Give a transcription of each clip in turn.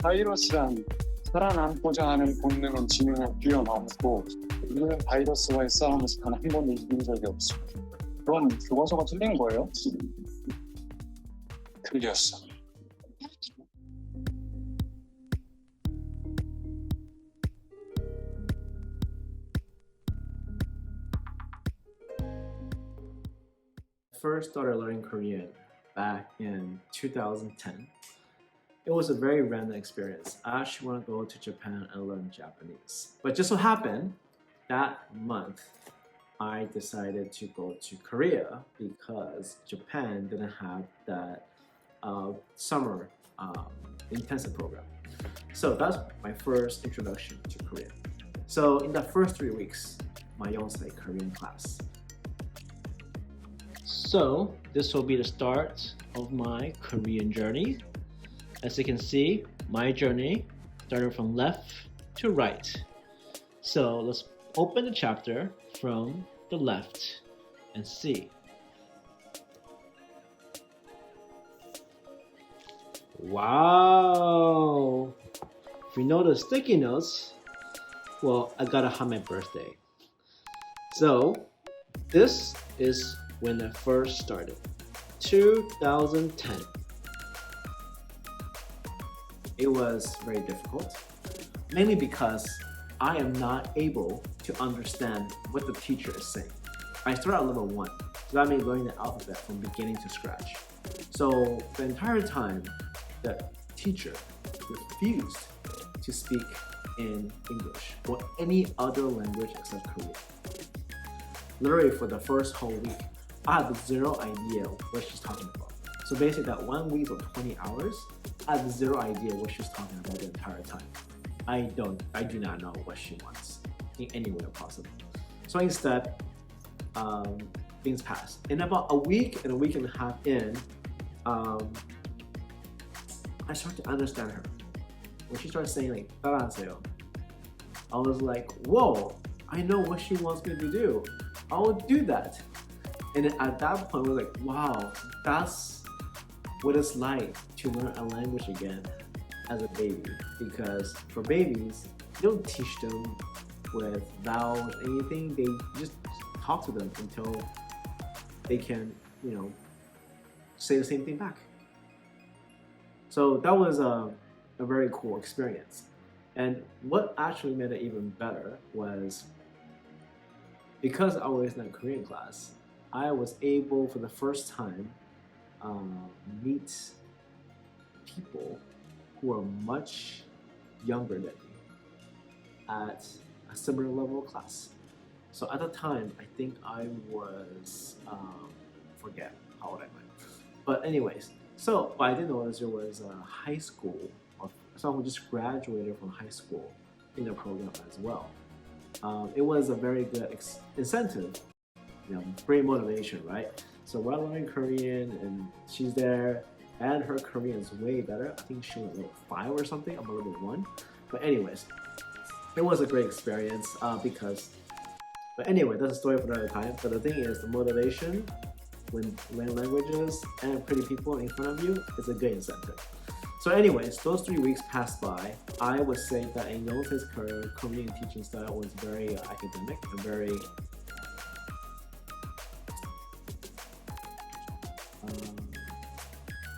바이러스란 살아남고자 하는 본능은 지능을 뛰어넘고 우리는 바이러스와의 싸움에서 단 한 번도 이긴 적이 없습니다. 그럼 교과서가 틀린 거예요? 틀렸어. First started learning Korean back in 2010. It was a very random experience. I actually want to go to Japan and learn Japanese. But just so happened, that month, I decided to go to Korea because Japan didn't have that summer intensive program. So that's my first introduction to Korea. So in the first 3 weeks, my Yonsei Korean class. So this will be the start of my Korean journey. As you can see, my journey started from left to right. So let's open the chapter from the left and see. Wow! If you notice sticky notes, well, I got it on my birthday. So this is when I first started, 2010. It was very difficult, mainly because I am not able to understand what the teacher is saying. I started at level 1, so that means learning the alphabet from beginning to scratch. So the entire time, the teacher refused to speak in English or any other language except Korean. Literally for the first whole week, I had zero idea what she's talking about. So basically that 1 week or 20 hours, I had zero idea what she's talking about the entire time. I do not know what she wants in any way possible. So instead, things passed. In about a week and a half in, I started to understand her. When she started saying like, 따라하세요, I was like, whoa, I know what she wants me to do. I will do that. And then at that point, we were like, wow, that's what it's like to learn a language again as a baby. Because for babies, you don't teach them with vowels, anything. They just talk to them until they can, say the same thing back. So that was a very cool experience. And what actually made it even better was because I was in a Korean class, I was able for the first time meet people who are much younger than me at a similar level of class. So at the time, I think I was, forget how old I went. But anyways, so what I did notice there was a high school, or someone who just graduated from high school in the program as well. It was a very good incentive, great motivation, right? So we're learning Korean and she's there and her Korean is way better. I think she was level 5 or something, I'm a level 1. But anyways, it was a great experience but anyway, that's a story for another time. But the thing is, the motivation when learning languages and pretty people in front of you is a good incentive. So anyways, those 3 weeks passed by. I would say that in Yonsei's Korean teaching style was very academic and very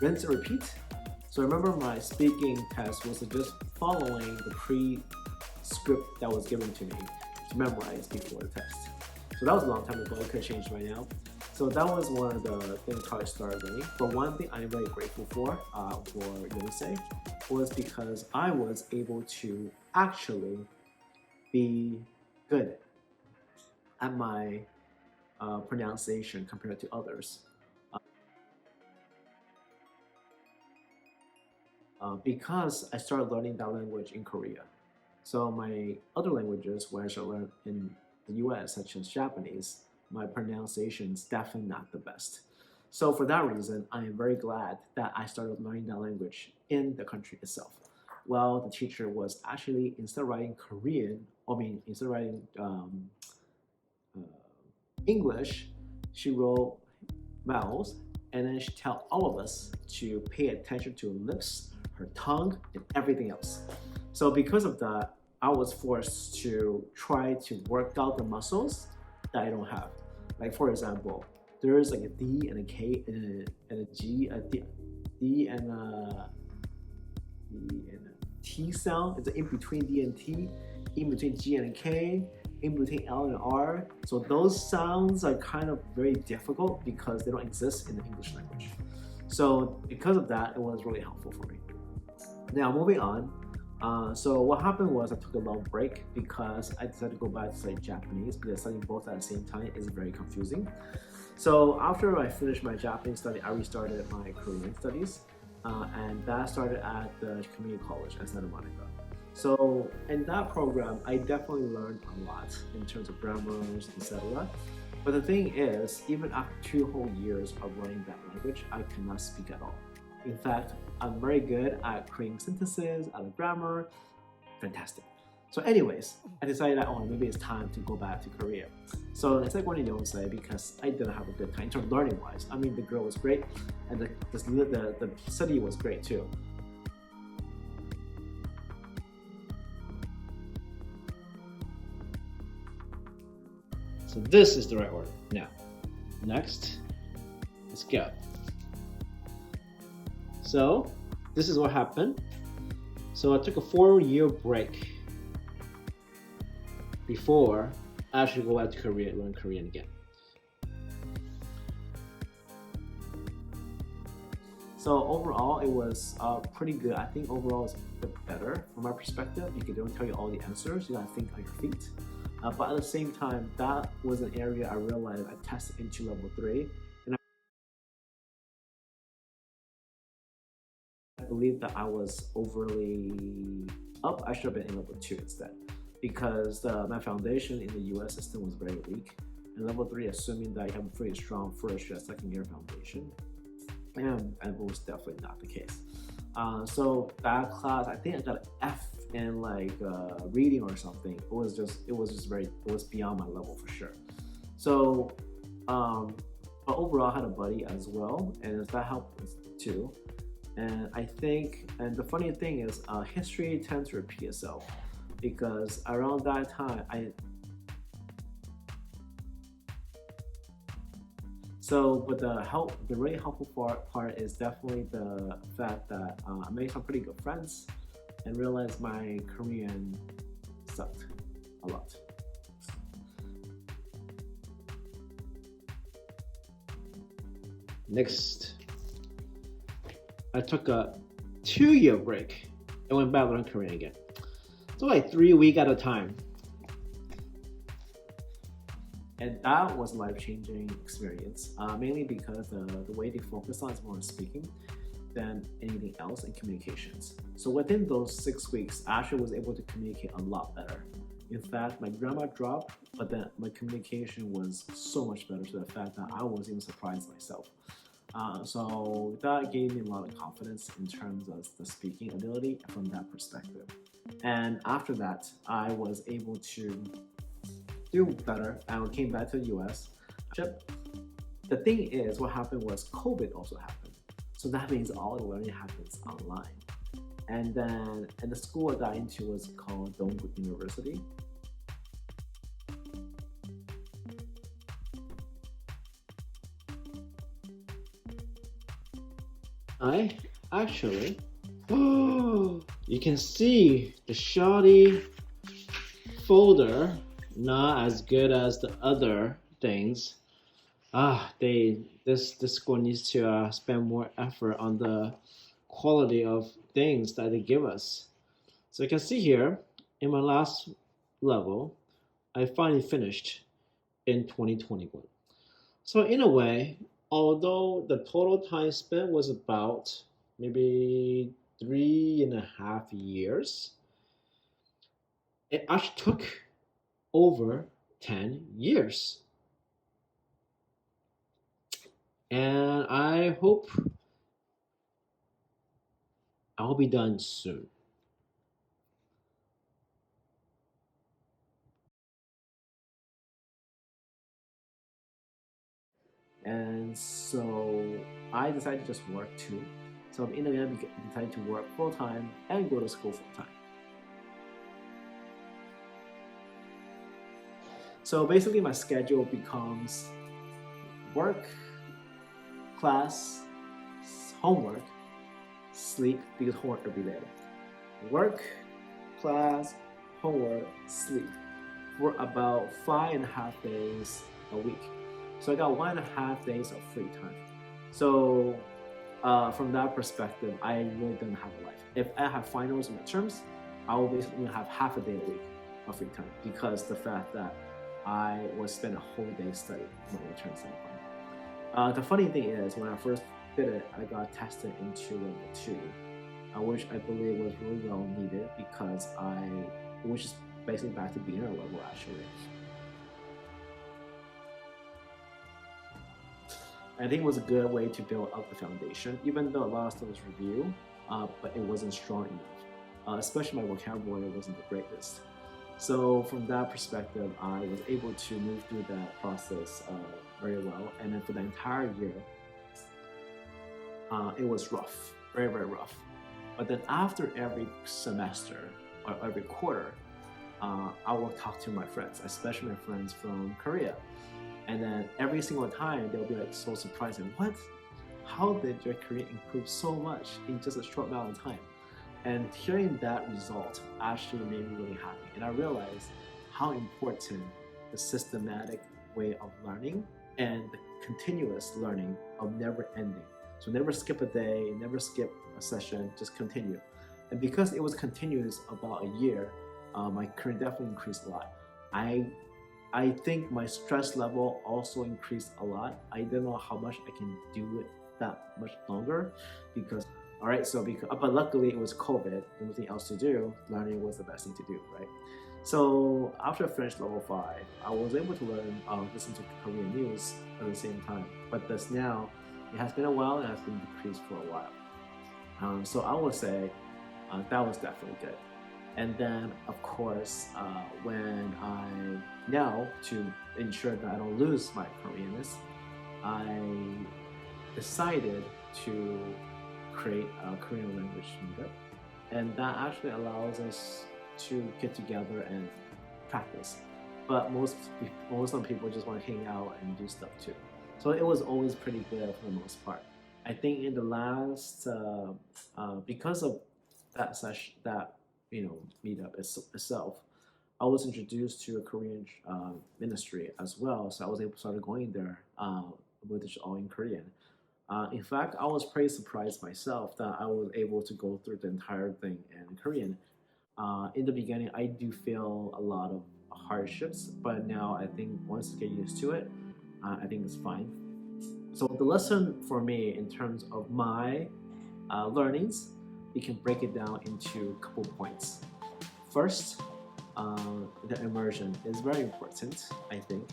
rinse and repeat. So I remember my speaking test was just following the pre-script that was given to me to memorize before the test. So that was a long time ago, it could change right now. So that was one of the things how I started learning. But one thing I'm very grateful for Yonsei was because I was able to actually be good at my pronunciation compared to others. Because I started learning that language in Korea. So my other languages, where I should learn in the US, such as Japanese, my pronunciation is definitely not the best. So for that reason, I am very glad that I started learning that language in the country itself. Well, the teacher was actually, instead of writing instead of writing English, she wrote vowels, and then she tell all of us to pay attention to lips, her tongue, and everything else. So because of that, I was forced to try to work out the muscles that I don't have. Like for example, there is like a D and a K and a G, D and a T sound. It's in between D and T, in between G and K, in between L and R. So those sounds are kind of very difficult because they don't exist in the English language. So because of that, it was really helpful for me. Now moving on. So what happened was I took a long break because I decided to go back to study Japanese because studying both at the same time is very confusing. So after I finished my Japanese study, I restarted my Korean studies, and that started at the community college at Santa Monica. So in that program, I definitely learned a lot in terms of grammars, etc. But the thing is, even after 2 whole years of learning that language, I cannot speak at all. In fact, I'm very good at creating sentences, at the grammar, fantastic. So anyways, I decided that, oh, maybe it's time to go back to Korea. So it's like going to Yonsei because I didn't have a good time in terms of learning wise. I mean, the girl was great and the study was great too. So this is the right order. Now, next, let's go. So this is what happened. So I took a 4-year break before I actually go back to Korea and learn Korean again. So overall, it was pretty good. I think overall it's a bit better from my perspective because they don't tell you all the answers. You gotta think on your feet. But at the same time, that was an area I realized I tested into level 3. And I believe that I was overly up. I should have been in level 2 instead because my foundation in the US system was very weak. And level 3, assuming that you have a pretty strong first or second year foundation. And it was definitely not the case. So that class, I think I got an F in like reading or something. It was beyond my level for sure. So, but overall, I had a buddy as well, and that helped too. And I think, and the funny thing is, history tends to repeat itself because around that time, but the really helpful part is definitely the fact that I made some pretty good friends and realized my Korean sucked a lot. Next, I took a 2-year break and went back to learn Korean again. So like 3 weeks at a time. And that was a life-changing experience, mainly because the way they focus on is more on speaking than anything else in communications. So within those 6 weeks, I actually was able to communicate a lot better. In fact, my grammar dropped, but then my communication was so much better to the fact that I was even surprised myself. So that gave me a lot of confidence in terms of the speaking ability from that perspective. And after that, I was able to do better and came back to the US. The thing is, what happened was COVID also happened. So that means all the learning happens online. And the school I got into was called Dongguk University. I actually, you can see the shoddy folder, not as good as the other things. This school needs to spend more effort on the quality of things that they give us. So you can see here, in my last level, I finally finished in 2021. So in a way, although the total time spent was about maybe 3.5 years, it actually took over 10 years. And I hope I'll be done soon. And so I decided to just work too. So in the end, I decided to work full-time and go to school full-time. So basically my schedule becomes work, class, homework, sleep, because homework every day. Work, class, homework, sleep for about 5.5 days a week. So I got 1.5 days of free time. So from that perspective, I really don't have a life. If I have finals and midterms, I will basically have half a day a week of free time because the fact that I would spend a whole day studying when I return semifinal. The funny thing is, when I first did it, I got tested into level 2, which I believe was really well needed because which is basically back to beginner level actually. I think it was a good way to build up the foundation, even though a lot of stuff was review, but it wasn't strong enough. Especially my vocabulary wasn't the greatest. So from that perspective, I was able to move through that process very well. And then for the entire year, it was rough, very, very rough. But then after every semester or every quarter, I will talk to my friends, especially my friends from Korea. And then every single time they'll be like so surprised, and what? How did your Korean improve so much in just a short amount of time? And hearing that result actually made me really happy. And I realized how important the systematic way of learning and the continuous learning of never ending. So never skip a day, never skip a session, just continue. And because it was continuous about a year, my Korean definitely increased a lot. I think my stress level also increased a lot. I don't know how much I can do it that much longer because, all right, so but luckily it was COVID, nothing else to do, learning was the best thing to do, right? So after I finished level 5, I was able to learn, listen to Korean news at the same time. But this now, it has been a while and has been decreased for a while. So I would say that was definitely good. And then, of course, when now to ensure that I don't lose my Koreanness, I decided to create a Korean language meetup. And that actually allows us to get together and practice. But most of the people just want to hang out and do stuff too. So it was always pretty good for the most part. I think in the last, because of that session, meetup itself, I was introduced to a Korean ministry as well, so I was able to start going there with it all in Korean. In fact, I was pretty surprised myself that I was able to go through the entire thing in Korean. In the beginning, I do feel a lot of hardships, but now I think once I get used to it, I think it's fine. So the lesson for me in terms of my learnings, you can break it down into a couple points. First, the immersion is very important, I think.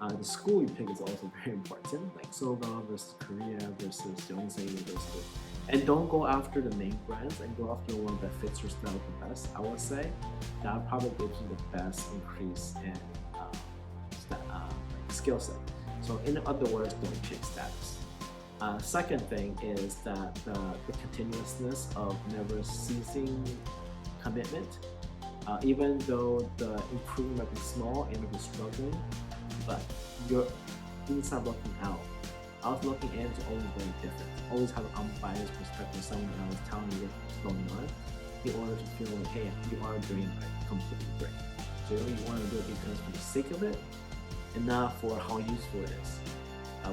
The school you pick is also very important, like Sogon versus Korea versus Yonsei University. And don't go after the main brands and go after the one that fits your style the best. I would say that probably gives you the best increase in skill set. So in other words, don't chase status. Second thing is that the continuousness of never ceasing commitment. Even though the improvement might be small and you're struggling, but you're inside looking out. Out looking in is always very different. Always have an unbiased perspective, someone else telling you what's going on, in order to feel like, hey, you are doing completely great. So you want to do it because for the sake of it, and not for how useful it is.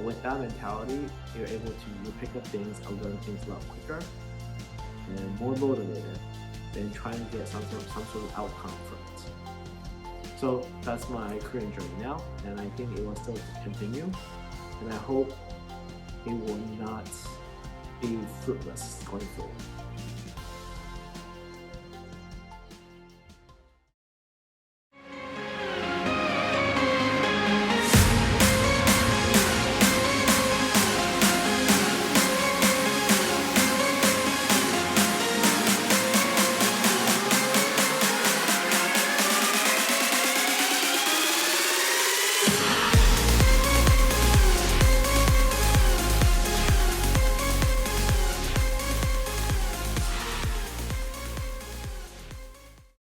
With that mentality, you're able to pick up things and learn things a lot quicker and more motivated than trying to get some sort of outcome from it. So that's my Korean journey now, and I think it will still continue, and I hope it will not be fruitless going forward.